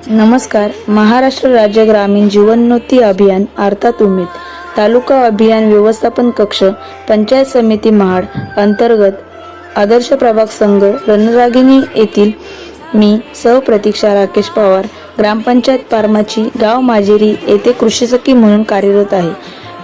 नमस्कार. महाराष्ट्र राज्य ग्रामीण जीवनोन्नती अभियान अर्थात उमेद तालुका अभियान व्यवस्थापन कक्ष पंचायत समिती महाड अंतर्गत आदर्श प्रभाग संघ रणरागिणी येथील मी प्रतीक्षा राकेश पवार ग्रामपंचायत पारमाची गाव माजेरी येथे कृषी सखी म्हणून कार्यरत आहे.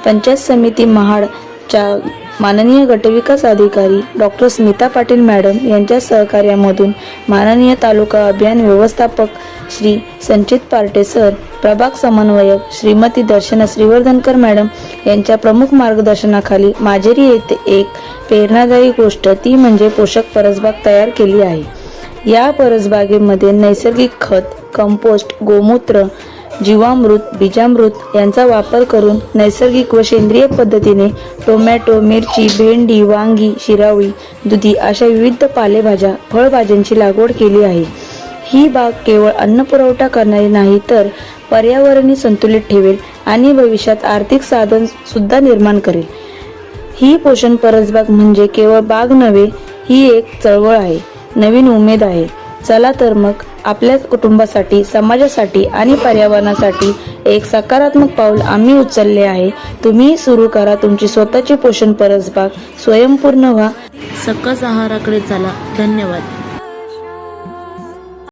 पंचायत समिती महाडच्या माननीय गटविकास अधिकारी डॉक्टर स्मिता पाटील मॅडम यांच्या सहकार्यामधून माननीय तालुका अभियान व्यवस्थापक श्री संचित पार्टे सर, प्रभाग समन्वयक श्रीमती दर्शना श्रीवर्धनकर मॅडम यांच्या प्रमुख मार्गदर्शनाखाली माजेरी येथे एक प्रेरणादायी गोष्ट ती म्हणजे पोषक परसबाग तयार केली आहे. या परसबागेमध्ये नैसर्गिक खत, कंपोस्ट, गोमूत्र, जीवामृत, बीजामृत यांचा वापर करून नैसर्गिक व सेंद्रिय पद्धतीने टोमॅटो, मिरची, भेंडी, वांगी, शिरावळी, दुधी अशा विविध पालेभाज्या, फळभाज्यांची लागवड केली आहे. ही बाग केवळ अन्न पुरवठा करणारी नाही तर पर्यावरणही संतुलित ठेवेल आणि भविष्यात आर्थिक साधन सुद्धा निर्माण करेल. ही पोषण परसबाग म्हणजे केवळ बाग नव्हे, ही एक चळवळ आहे, नवीन उमेद आहे. चला तर मग आपल्या कुटुंबासाठी, समाजासाठी आणि पर्यावरणासाठी एक सकारात्मक पाऊल आम्ही उचलले आहे. तुम्ही सुरू करा तुमची स्वतःची पोषण परसबाग. स्वयंपूर्ण व्हा, सकस आहाराकडे चला. धन्यवाद.